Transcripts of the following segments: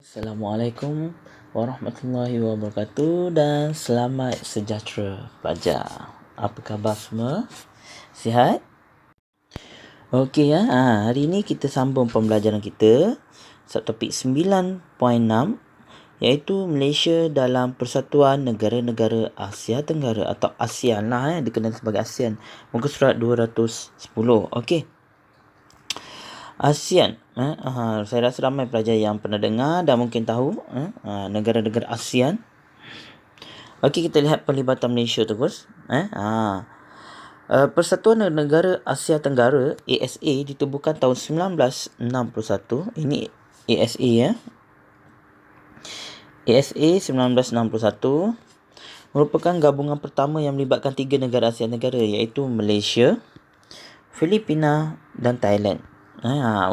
Assalamualaikum warahmatullahi wabarakatuh dan selamat sejahtera pelajar. Apa khabar semua? Sihat? Okey ya. Hari ini kita sambung pembelajaran kita subtopik 9.6 iaitu Malaysia dalam Persatuan Negara-Negara Asia Tenggara atau ASEAN lah, dikenal sebagai ASEAN. Muka surat 210. Okey. ASEAN, saya rasa ramai pelajar yang pernah dengar dan mungkin tahu negara-negara ASEAN. Okey, kita lihat pelibatan Malaysia terus. Persatuan Negara Asia Tenggara ASA ditubuhkan tahun 1961. Ini ASA ya. ASA 1961 merupakan gabungan pertama yang melibatkan 3 negara Asia Tenggara iaitu Malaysia, Filipina dan Thailand.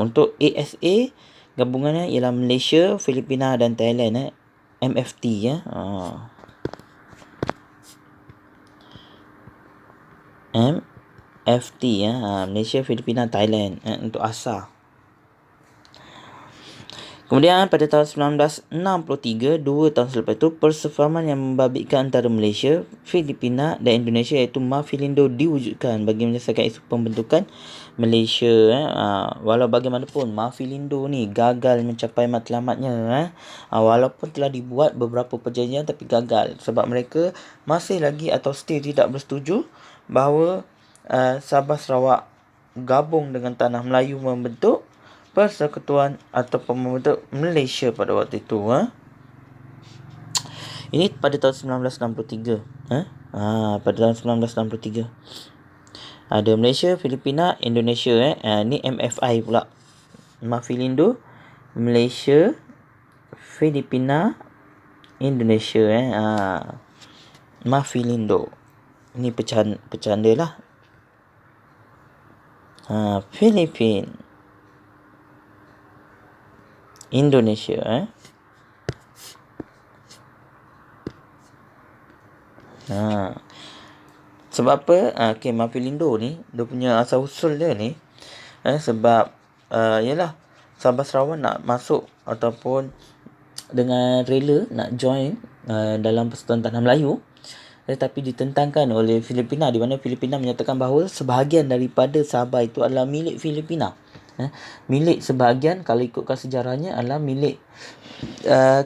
Untuk ASA gabungannya ialah Malaysia, Filipina dan Thailand MFT ya. MFT ya. Malaysia, Filipina, Thailand untuk ASA. Kemudian pada tahun 1963, 2 tahun selepas itu, persefahaman yang membabitkan antara Malaysia, Filipina dan Indonesia iaitu Mafilindo diwujudkan bagi menyelesaikan isu pembentukan Malaysia. Walau bagaimanapun, Mafilindo ni gagal mencapai matlamatnya. Walaupun telah dibuat beberapa perjanjian tapi gagal sebab mereka masih lagi atau still tidak bersetuju bahawa Sabah Sarawak gabung dengan Tanah Melayu membentuk Persekutuan atau membentuk Malaysia pada waktu itu. Ini pada tahun 1963. Pada tahun 1963. Ada Malaysia, Filipina, Indonesia. Ni MFI pula. Mafilindo, Malaysia, Filipina, Indonesia. Mafilindo. Ini pecahan dia lah. Filipina, Indonesia. Sebab apa? Mafilindo ni dia punya asal usul dia ni sebab yalah Sabah Sarawak nak masuk ataupun dengan rela nak join dalam Persatuan Tanah Melayu, tetapi ditentangkan oleh Filipina, di mana Filipina menyatakan bahawa sebahagian daripada Sabah itu adalah milik Filipina. Milik sebahagian, kalau ikutkan sejarahnya, adalah milik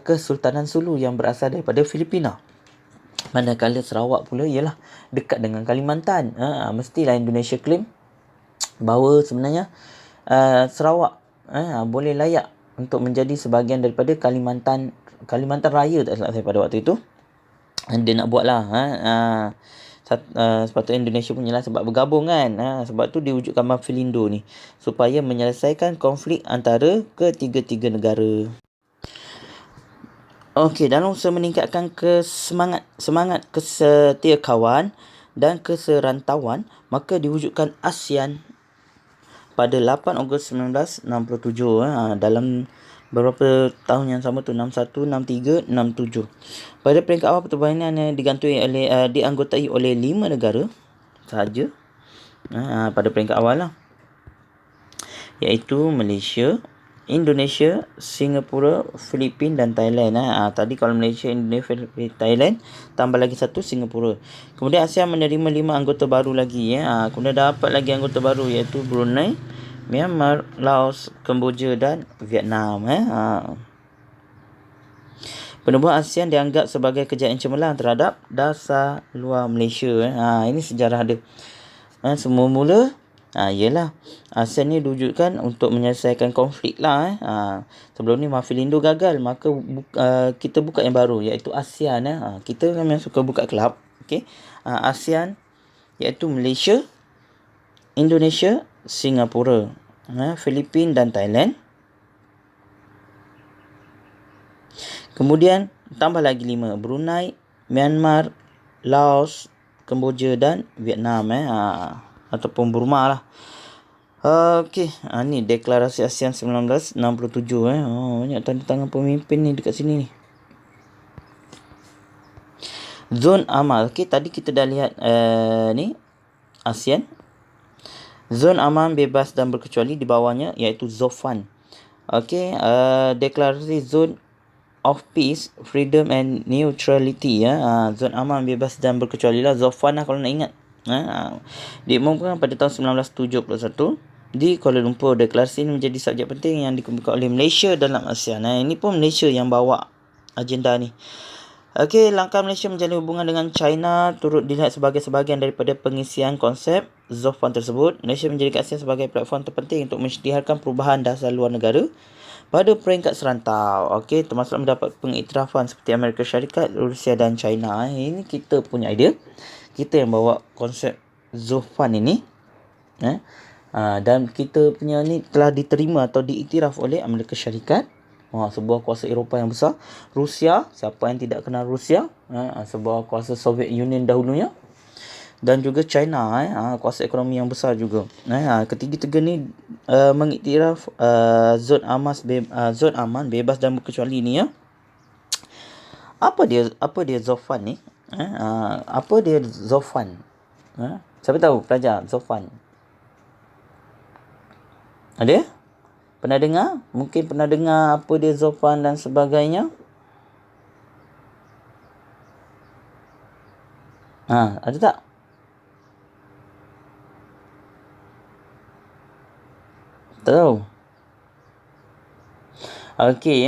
Kesultanan Sulu yang berasal daripada Filipina. Manakala Sarawak pula ialah dekat dengan Kalimantan. Mestilah Indonesia claim bahawa sebenarnya Sarawak boleh layak untuk menjadi sebahagian daripada Kalimantan Raya, tak salah saya pada waktu itu. Dia nak buat lah. Sepatutnya Indonesia punya lah sebab bergabung kan. Sebab tu diwujudkan Mafilindo ni supaya menyelesaikan konflik antara ketiga-tiga negara. Okey, dalam usaha meningkatkan semangat kesetiakawan dan keserantauan, maka diwujudkan ASEAN pada 8 Ogos 1967. Dalam beberapa tahun yang sama tu, 61, 63, 67. Pada peringkat awal pertubuhan ini dianggotai oleh 5 negara sahaja. Pada peringkat awal lah, iaitu Malaysia, Indonesia, Singapura, Filipina dan Thailand. Tadi kalau Malaysia, Indonesia, Filipina, Thailand, tambah lagi satu Singapura. Kemudian ASEAN menerima 5 anggota baru lagi. Kemudian dapat lagi anggota baru iaitu Brunei, Myanmar, Laos, Kemboja dan Vietnam. Penubuhan ASEAN dianggap sebagai kejayaan cemerlang terhadap dasar luar Malaysia. Ini sejarah dia. Semua mula ialah ASEAN ni diwujudkan untuk menyelesaikan konflik lah. Sebelum ni Mafilindo gagal, maka kita buka yang baru iaitu ASEAN. Kita memang suka buka kelab. ASEAN iaitu Malaysia, Indonesia, Singapura, Filipina dan Thailand. Kemudian tambah lagi 5, Brunei, Myanmar, Laos, Kemboja dan Vietnam ataupun Burma lah. Ni deklarasi ASEAN 1967. Banyak tanda tangan pemimpin ni dekat sini ni. Zon amal. Tadi kita dah lihat ni ASEAN. Zon aman, bebas dan berkecuali di bawahnya iaitu ZOFAN. Deklarasi zon of peace, freedom and neutrality, zon aman, bebas dan berkecuali lah, ZOFAN lah kalau nak ingat. Diumumkan pada tahun 1971 di Kuala Lumpur. Deklarasi ini menjadi subjek penting yang dikemukakan oleh Malaysia dalam ASEAN. Ini pun Malaysia yang bawa agenda ni. Okey, langkah Malaysia menjalin hubungan dengan China turut dilihat sebagai sebahagian daripada pengisian konsep ZOFAN tersebut. Malaysia menjadikan ASEAN sebagai platform terpenting untuk mensyariatkan perubahan dasar luar negara pada peringkat serantau. Okey, termasuk mendapat pengiktirafan seperti Amerika Syarikat, Rusia dan China. Ini kita punya idea. Kita yang bawa konsep ZOFAN ini. Dan kita punya ni telah diterima atau diiktiraf oleh Amerika Syarikat, sebuah kuasa Eropah yang besar. Rusia, siapa yang tidak kenal Rusia, sebuah kuasa Soviet Union dahulunya. Dan juga China, kuasa ekonomi yang besar juga. Ketiga-tiga ni mengiktiraf zon aman, bebas dan berkecuali ni, ya. Apa dia ZOFAN ni? Apa dia ZOFAN? Siapa tahu pelajar ZOFAN? Ada? Pernah dengar? Mungkin pernah dengar apa dia ZOFAN dan sebagainya. Ada tak? Tak tahu. Okey,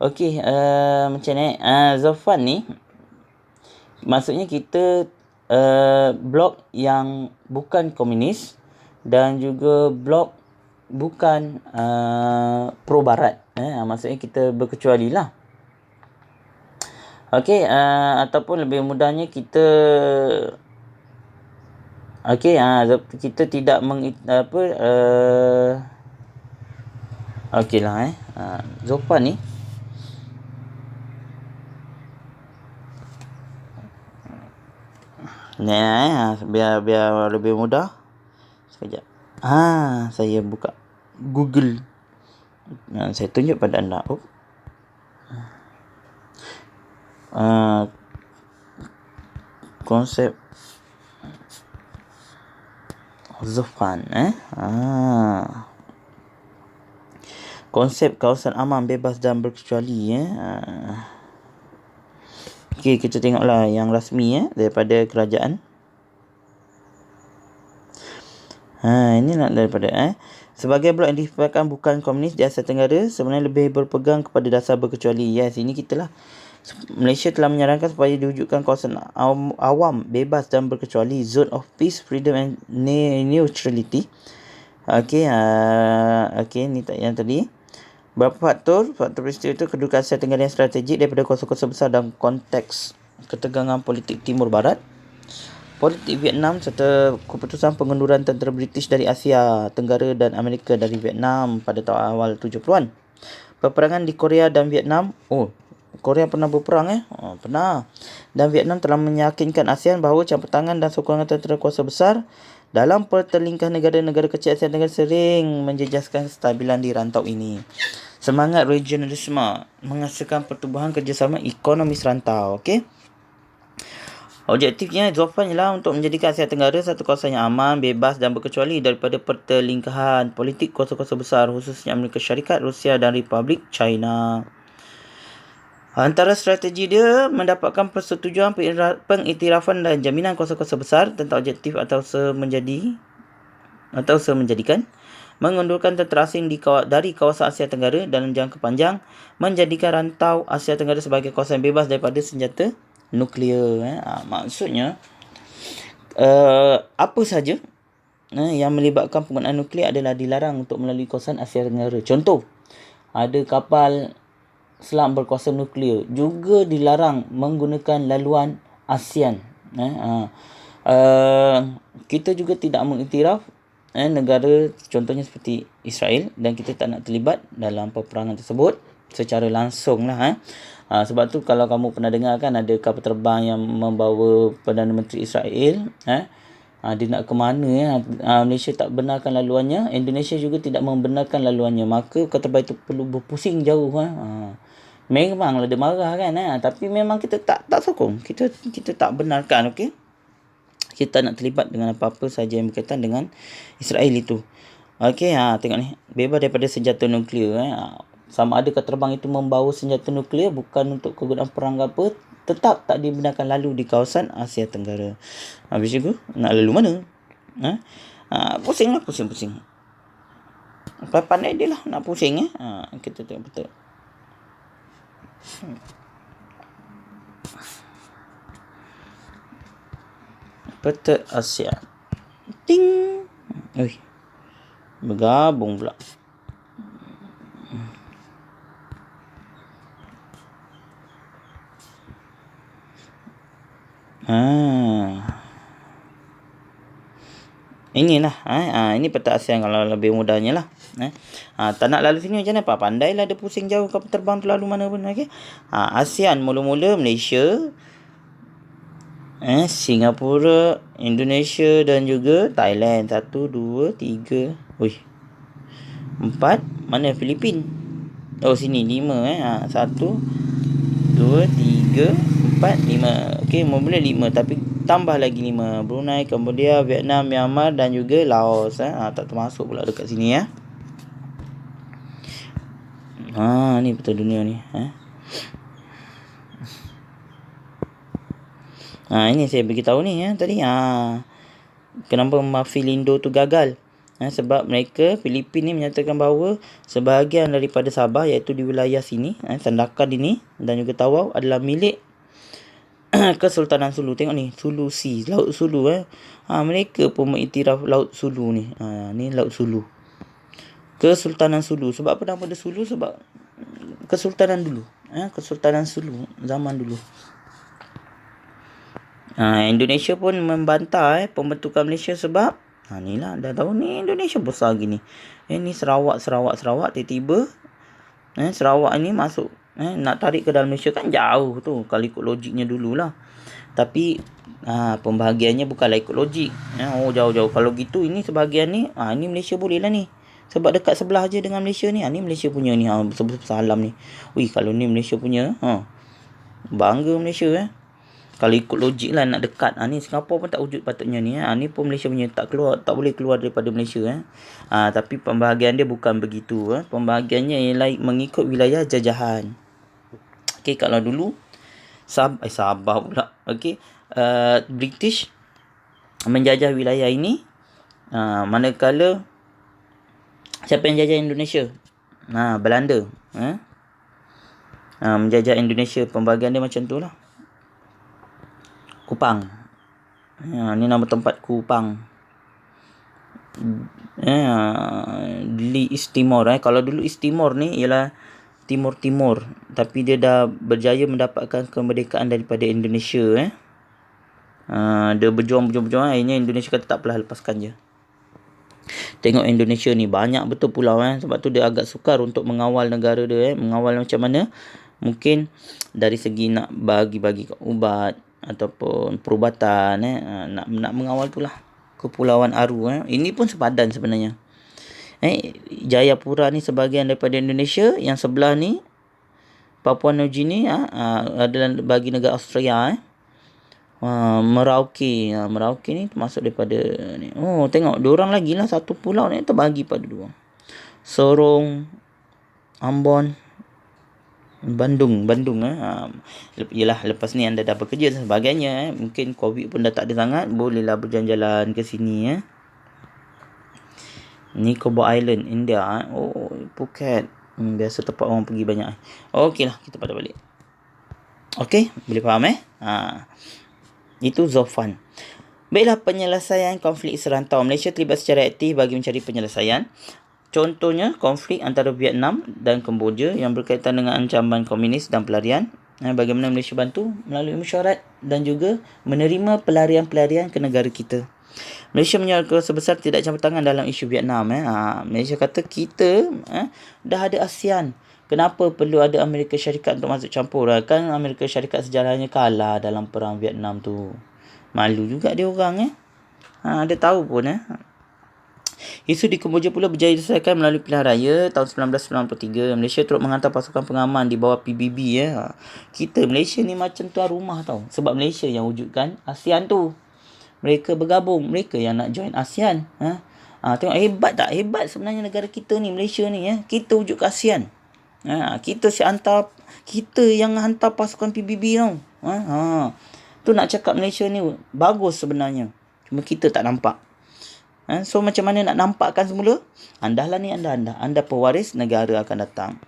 okey, macam ni. ZOFAN ni maksudnya kita blok yang bukan komunis dan juga blok bukan pro barat. Maksudnya kita berkecuali lah. Okey, ataupun lebih mudahnya kita kita tidak okey lah ZOFAN ni biar lebih mudah. Sekejap. Saya buka Google. Saya tunjuk pada anda. Konsep ZOFAN. Konsep kawasan aman, bebas dan berkecuali. Okey, kita tengoklah yang rasmi daripada kerajaan. Ini nak daripada sebagai blok yang difahamkan bukan komunis di Asia Tenggara sebenarnya lebih berpegang kepada dasar berkecuali. Yes, ini kita lah. Malaysia telah menyarankan supaya diwujudkan kawasan awam, bebas dan berkecuali, zone of peace, freedom and neutrality. Okey, ni tak yang tadi. Berapa faktor peristiwa itu kedudukan Asia Tenggara yang strategik daripada kuasa-kuasa besar dalam konteks ketegangan politik Timur Barat, politik Vietnam serta keputusan pengunduran tentera British dari Asia Tenggara dan Amerika dari Vietnam pada tahun awal 70-an. Peperangan di Korea dan Vietnam. Korea pernah berperang pernah. Dan Vietnam telah meyakinkan ASEAN bahawa campur tangan dan sokongan tentera kuasa besar dalam pertelingkah negara-negara kecil ASEAN Tenggara sering menjejaskan kestabilan di rantau ini. Semangat regionalisme menghasilkan pertubuhan kerjasama ekonomi serantau. Okey. Objektifnya ZOFAN ialah untuk menjadikan Asia Tenggara satu kawasan yang aman, bebas dan berkecuali daripada pertelingkahan politik kuasa-kuasa besar khususnya Amerika Syarikat, Rusia dan Republik China. Antara strategi dia mendapatkan persetujuan pengiktirafan dan jaminan kuasa-kuasa besar tentang objektif atau semejadikan mengundurkan tentera asing dari kawasan Asia Tenggara dalam jangka panjang, menjadikan rantau Asia Tenggara sebagai kawasan bebas daripada senjata nuklear. Maksudnya apa saja yang melibatkan penggunaan nuklear adalah dilarang untuk melalui kawasan Asia Tenggara. Contoh, ada kapal selam berkuasa nuklear juga dilarang menggunakan laluan ASEAN. Kita juga tidak mengiktiraf negara contohnya seperti Israel dan kita tak nak terlibat dalam peperangan tersebut secara langsung lah. Sebab tu kalau kamu pernah dengar kan ada kapal terbang yang membawa Perdana Menteri Israel, dia nak ke mana, Malaysia tak benarkan laluannya, Indonesia juga tidak membenarkan laluannya, maka kapal terbang itu perlu berpusing jauh. Memanglah dia marah kan, tapi memang kita tak sokong, kita tak benarkan. Okey, kita nak terlibat dengan apa-apa saja yang berkaitan dengan Israel itu. Okey, tengok ni, bebas daripada senjata nuklear. Sama ada kapal terbang itu membawa senjata nuklear bukan untuk kegunaan perang ke apa, tetap tak dibenarkan lalu di kawasan Asia Tenggara. Habis itu nak lalu mana? Pusing. Pandai dia lah nak pusing. Kita tengok betul. Peta Asia. Ting. Bergabung pula. Inilah ini peta ASEAN kalau lebih mudahnya lah. Tak nak lalu sini macam mana? Pandailah dia pusing jauh kapal terbang tu lalu mana pun. Okey. ASEAN mula-mula Malaysia, Singapura, Indonesia dan juga Thailand. 1, 2, 3. 4. Mana Filipin? Sini 5. 1, 2, 3, 4, 5. Okey, mula 5 tapi tambah lagi 5. Brunei, Cambodia, Vietnam, Myanmar dan juga Laos. Tak termasuk pula dekat sini ya. Ni peta dunia ni. Ini saya beritahu ni tadi. Kenapa Mafilindo tu gagal? Sebab mereka Filipin ni menyatakan bahawa sebahagian daripada Sabah iaitu di wilayah sini, Sandakan ini dan juga Tawau adalah milik Kesultanan Sulu. Tengok ni, Sulu Sea, Laut Sulu. Mereka pun mengiktiraf Laut Sulu ni. Ni Laut Sulu. Kesultanan Sulu. Sebab apa nama dia Sulu? Sebab Kesultanan dulu. Kesultanan Sulu zaman dulu. Indonesia pun membantah pembentukan Malaysia sebab inilah dah tahu ni Indonesia besar gini. Ni Sarawak tiba-tiba Sarawak ni masuk nak tarik ke dalam Malaysia kan jauh tu kalau ikut logiknya dululah. Tapi pembahagiannya bukanlah ikut logik. Jauh-jauh. Kalau gitu ini sebahagian ni ni Malaysia boleh lah ni. Sebab dekat sebelah je dengan Malaysia ni. Ni Malaysia punya ni. Besar-besar alam ni. Kalau ni Malaysia punya. Bangga Malaysia Kalau ikut logik lah nak dekat. Ni Singapura pun tak wujud patutnya ni. Ni pun Malaysia punya tak boleh keluar daripada Malaysia. Tapi pembahagian dia bukan begitu. Pembahagiannya ialah mengikut wilayah jajahan. Okey, kalau dulu Sabah pula. Okey, British menjajah wilayah ini. Manakala siapa yang jajah Indonesia? Belanda. Menjajah Indonesia. Pembahagian dia macam tu lah. Kupang. Ni nama tempat Kupang. Di East Timor. Kalau dulu East Timor ni ialah Timur. Tapi dia dah berjaya mendapatkan kemerdekaan daripada Indonesia. Dia berjuang. Akhirnya Indonesia kata tak apalah, lepaskan je. Tengok Indonesia ni banyak betul pulau. Sebab tu dia agak sukar untuk mengawal negara dia. Mengawal macam mana? Mungkin dari segi nak bagi ubat ataupun perubatan. Nak mengawal tu lah. Kepulauan Aru. Ini pun sepadan sebenarnya. Jayapura ni sebahagian daripada Indonesia. Yang sebelah ni Papua New Guinea adalah bagi negara Australia. Merauke ni termasuk daripada ni. Tengok diorang lagi lah satu pulau ni terbagi pada dua. Sorong, Ambon, Bandung. Yalah, lepas ni anda dah bekerja dan sebagainya. Mungkin COVID pun dah tak ada sangat. Bolehlah berjalan-jalan ke sini. Nicobar Island, India. Phuket. Biasa tempat orang pergi banyak. Okey lah, kita pada balik. Okey, boleh faham Itu Zofan. Baiklah, penyelesaian konflik serantau. Malaysia terlibat secara aktif bagi mencari penyelesaian. Contohnya, konflik antara Vietnam dan Kemboja yang berkaitan dengan ancaman komunis dan pelarian. Bagaimana Malaysia bantu melalui mesyuarat dan juga menerima pelarian-pelarian ke negara kita. Malaysia menyuarakan sebesar tidak campur tangan dalam isu Vietnam. Malaysia kata kita dah ada ASEAN. Kenapa perlu ada Amerika Syarikat untuk masuk campur? Kan Amerika Syarikat sejarahnya kalah dalam perang Vietnam tu. Malu juga dia orang. Dia tahu pun. Isu di Kemboja pula berjaya diselesaikan melalui pilihan raya tahun 1993. Malaysia turut menghantar pasukan pengaman di bawah PBB. Kita Malaysia ni macam tuan rumah tau. Sebab Malaysia yang wujudkan ASEAN tu. Mereka bergabung. Mereka yang nak join ASEAN. Tengok hebat tak? Hebat sebenarnya negara kita ni, Malaysia ni. Kita wujud ke ASEAN. Kita yang hantar pasukan PBB tau. Tu nak cakap Malaysia ni bagus sebenarnya. Cuma kita tak nampak. So macam mana nak nampakkan semula? Anda pewaris negara akan datang.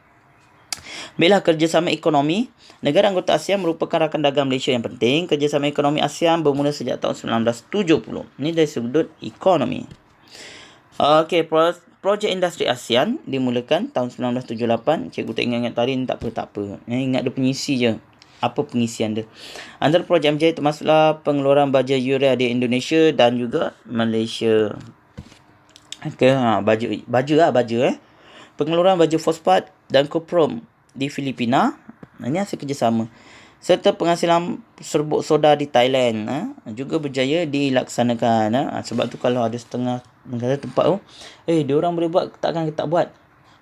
Baiklah, kerjasama ekonomi. Negara anggota ASEAN merupakan rakan dagang Malaysia yang penting. Kerjasama ekonomi ASEAN bermula sejak tahun 1970. Ini dari sudut ekonomi. Okey, projek industri ASEAN dimulakan tahun 1978. Cikgu tak ingat tadi, tak apa. Ingat dia pengisi je. Apa pengisian dia? Antara projek MJ termasuklah pengeluaran baja urea di Indonesia dan juga Malaysia. Okey, baja. Pengeluaran baja fosfat dan koprom di Filipina. Ini hasil kerjasama. Serta penghasilan serbuk soda di Thailand juga berjaya dilaksanakan. Sebab tu kalau ada setengah negara tempat tu, diorang boleh buat, takkan kita tak buat.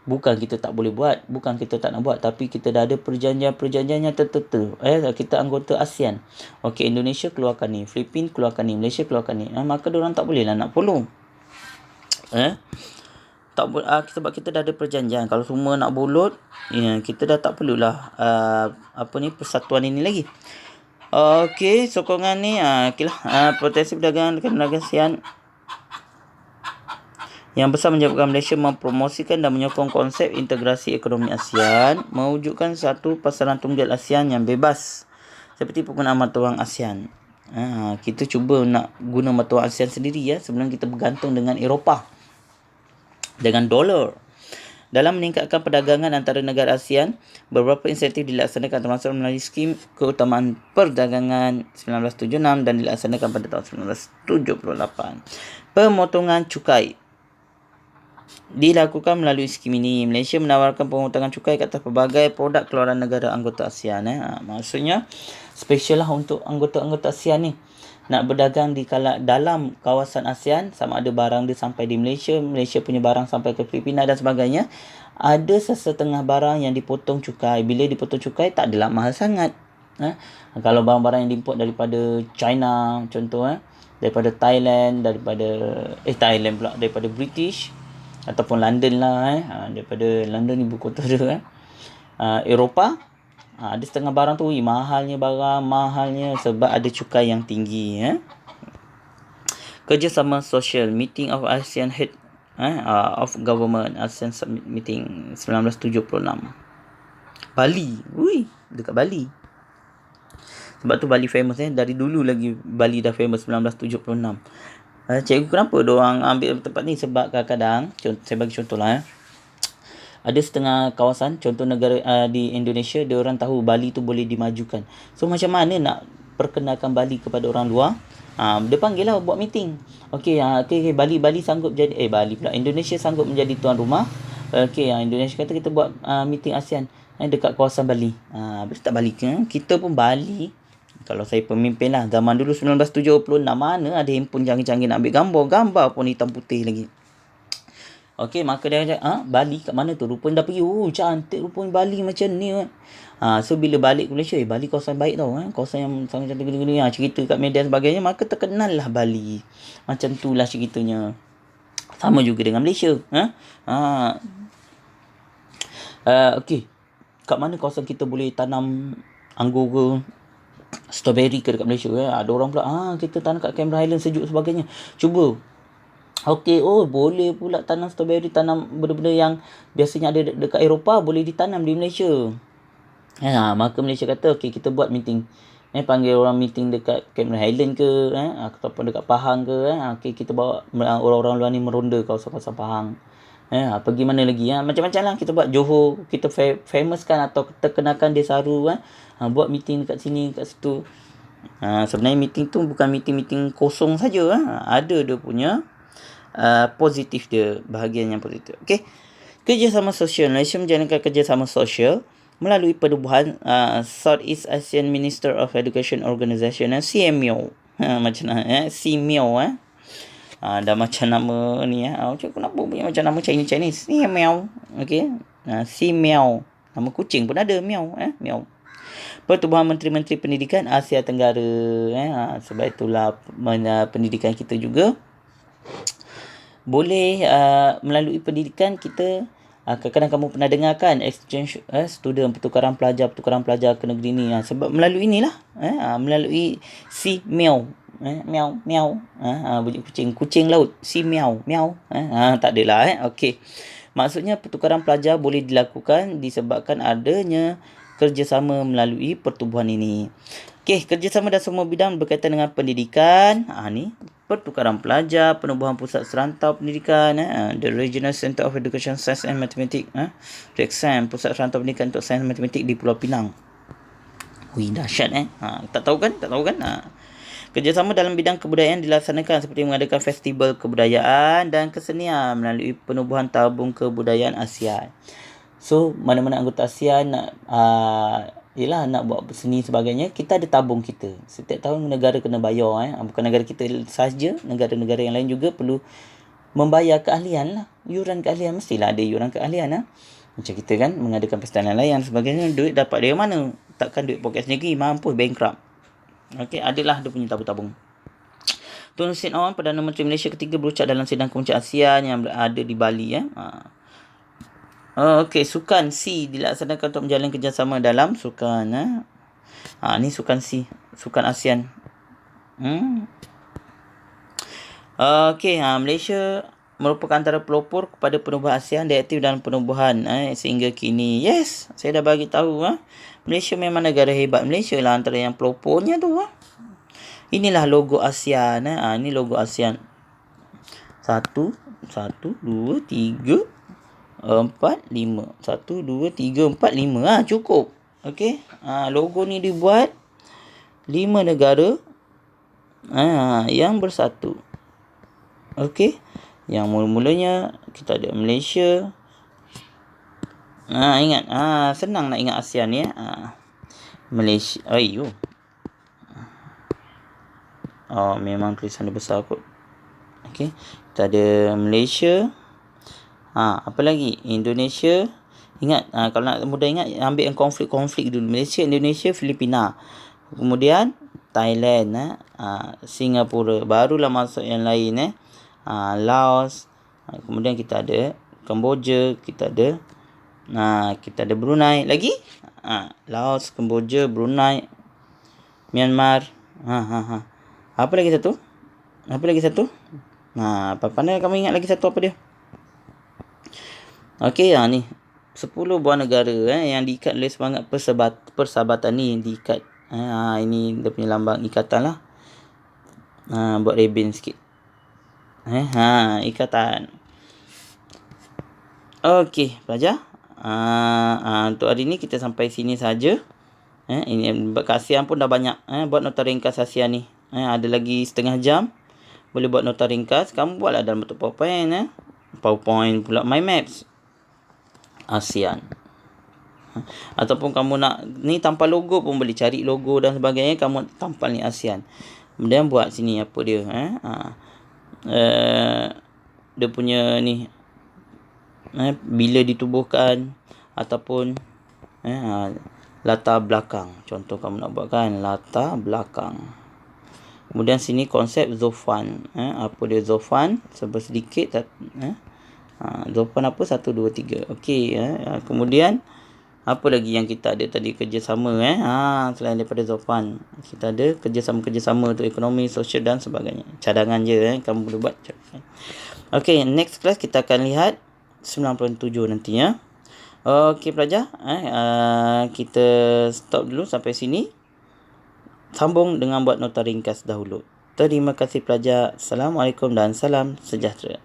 Bukan kita tak boleh buat, bukan kita tak nak buat, tapi kita dah ada perjanjian yang tertentu. Kita anggota ASEAN. Okey, Indonesia keluarkan ni, Filipina keluarkan ni, Malaysia keluarkan ni. Maka diorang tak boleh lah nak follow. Tak boleh, sebab kita dah ada perjanjian. Kalau semua nak bulut, kita dah tak perlulah persatuan ini lagi. Okey, sokongan ni potensi perdagangan dengan negara ASEAN yang besar menyebabkan Malaysia mempromosikan dan menyokong konsep integrasi ekonomi ASEAN, mewujudkan satu pasaran tunggal ASEAN yang bebas seperti penggunaan mata wang ASEAN. Kita cuba nak guna mata wang ASEAN sendiri sebenarnya kita bergantung dengan Eropah, dengan dolar. Dalam meningkatkan perdagangan antara negara ASEAN, beberapa insentif dilaksanakan termasuk melalui skim keutamaan perdagangan 1976 dan dilaksanakan pada tahun 1978. Pemotongan cukai dilakukan melalui skim ini. Malaysia menawarkan pemotongan cukai ke atas pelbagai produk keluaran negara anggota ASEAN. Maksudnya special lah untuk anggota-anggota ASEAN ni. Nak berdagang dalam kawasan ASEAN, sama ada barang dia sampai di Malaysia, Malaysia punya barang sampai ke Filipina dan sebagainya, ada sesetengah barang yang dipotong cukai. Bila dipotong cukai, tak adalah mahal sangat. Kalau barang-barang yang diimport daripada China, contoh daripada Thailand, daripada British ataupun London lah, daripada London ibu kota dia, Eropah, ada setengah barang tu mahalnya sebab ada cukai yang tinggi. Kerjasama sosial, meeting of ASEAN Head of Government, ASEAN Summit Meeting 1976. Bali, dekat Bali. Sebab tu Bali famous dari dulu lagi Bali dah famous 1976. Cikgu, kenapa diorang ambil tempat ni? Sebab kadang-kadang, saya bagi contoh lah. Ada setengah kawasan, contoh negara di Indonesia, diorang tahu Bali tu boleh dimajukan. So macam mana nak perkenalkan Bali kepada orang luar? Dia panggil lah buat meeting. Okey, Bali sanggup jadi Indonesia sanggup menjadi tuan rumah. Okey, Indonesia kata kita buat meeting ASEAN dekat kawasan Bali. Bila tak balik kita pun Bali. Kalau saya pemimpin lah, zaman dulu 1976, mana ada handphone canggih-canggih nak ambil gambar pun hitam putih lagi. Okey, maka dia cakap, Bali kat mana tu? Rupanya dah pergi. Cantik rupanya Bali macam ni. So bila balik ke Malaysia, Bali kawasan baik tau. Kawasan yang sangat cantik gini-gini. Cerita kat media dan sebagainya, maka terkenal lah Bali. Macam tu lah ceritanya. Sama juga dengan Malaysia. Okey, kat mana kawasan kita boleh tanam anggur ke, strawberry ke dekat Malaysia? Ada orang pula, kita tanam kat Cameron Highland sejuk sebagainya. Cuba. Okey, boleh pula tanam strawberry, tanam benda-benda yang biasanya ada dekat Eropah, boleh ditanam di Malaysia. Maka Malaysia kata, okey, kita buat meeting. Panggil orang meeting dekat Cameron Highland ke, ataupun dekat Pahang ke. Okey, kita bawa orang-orang luar ni meronda kawasan-kawasan Pahang. Pergi mana lagi? Macam-macam lah kita buat. Johor, kita famouskan atau terkenalkan Desaru. Buat meeting dekat sini, dekat situ. Sebenarnya meeting tu bukan meeting kosong saja. Ada dia punya positif dia, bahagian yang positif. Okey. Kerjasama sosial. Malaysia menjalankan kerjasama sosial melalui penubuhan Southeast Asian Minister of Education Organisation, CMO. Macam mana CMO dah macam nama ni kenapa punya macam nama Chinese CMO. Okey. CMO. Nama kucing pun ada, miau. Miau. Pertubuhan Menteri-Menteri Pendidikan Asia Tenggara. Sebab itulah pendidikan kita juga boleh melalui pendidikan kita Kadang-kadang kamu pernah dengar kan exchange student, pertukaran pelajar ke negeri ni. Sebab melalui inilah, melalui si meow. Meow meow. Bunyi kucing laut, si meow meow. Tak adalah. Okey. Maksudnya pertukaran pelajar boleh dilakukan disebabkan adanya kerjasama melalui pertubuhan ini. Okey, kerjasama dalam semua bidang berkaitan dengan pendidikan. Ni pertukaran pelajar, penubuhan pusat serantau pendidikan, the Regional Centre of Education Science and Mathematics, REXAM, pusat serantau pendidikan untuk sains matematik di Pulau Pinang. Wih, dahsyat Tak tahu kan? Kerjasama dalam bidang kebudayaan dilaksanakan seperti mengadakan festival kebudayaan dan kesenian melalui penubuhan tabung kebudayaan ASEAN. So, mana-mana anggota ASEAN nak buat seni sebagainya, kita ada tabung kita. Setiap tahun negara kena bayar. Bukan negara kita sahaja, negara-negara yang lain juga perlu membayar keahlian lah. Yuran keahlian, mestilah ada yuran keahlian. Macam kita kan mengadakan pesta lain sebagainya, duit dapat dari mana? Takkan duit poket sendiri, mampus bankrupt. Okey, adalah dia punya tabung-tabung. Tun Sen On, Perdana Menteri Malaysia ketiga, berucap dalam sidang kemuncak ASEAN yang ada di Bali. Okey, sukan C dilaksanakan untuk menjalin kerjasama dalam sukan. Ni sukan C, sukan ASEAN. Okey, Malaysia merupakan antara pelopor kepada penubuhan ASEAN dan aktif dalam penubuhan sehingga kini. Yes, saya dah bagi tahu. Malaysia memang negara hebat. Malaysia lah antara yang pelopornya tu. Inilah logo ASEAN. Ini logo ASEAN. 1, 2, 3, 4, 5. 1, 2, 3, 4, 5. Cukup. Okey. Logo ni dibuat 5 negara yang bersatu. Okey. Yang mula-mulanya kita ada Malaysia. Ingat. Senang nak ingat ASEAN ni. Malaysia. Memang tulisan dia besar kot. Okey. Kita ada Malaysia. Apa lagi? Indonesia. Ingat, kalau nak mudah ingat, ambil yang konflik dulu. Malaysia, Indonesia, Filipina. Kemudian Thailand, Singapura. Barulah masuk yang lain. Laos. Kemudian kita ada Kemboja. Kita ada Brunei. Lagi? Laos, Kemboja, Brunei, Myanmar. Apa lagi satu? Pandai kamu ingat lagi satu apa dia? Okey, ni 10 buah negara yang diikat oleh semangat persahabatan ni diikat. Ini dia punya lambang ikatan lah. Buat ribbon sikit. Ikatan. Okey, pelajar. Untuk hari ni kita sampai sini saja. Ini ASEAN pun dah banyak buat nota ringkas ASEAN ni. Ada lagi setengah jam. Boleh buat nota ringkas. Kamu buatlah dalam bentuk PowerPoint. PowerPoint pula My Maps ASEAN. Ataupun kamu nak ni tanpa logo pun boleh, cari logo dan sebagainya, kamu tampal ni ASEAN. Kemudian buat sini apa dia dia punya ni bila ditubuhkan ataupun latar belakang. Contoh kamu nak buat kan latar belakang. Kemudian sini konsep Zofan. Apa dia Zofan? Sebab sedikit Zofan apa? 1, 2, 3. Okey. Kemudian apa lagi yang kita ada tadi kerjasama selain daripada Zofan. Kita ada kerjasama untuk ekonomi, sosial dan sebagainya. Cadangan je kamu boleh buat. Okey, next class kita akan lihat 97 nantinya. Okey pelajar, kita stop dulu sampai sini. Sambung dengan buat nota ringkas dahulu. Terima kasih pelajar. Assalamualaikum dan salam sejahtera.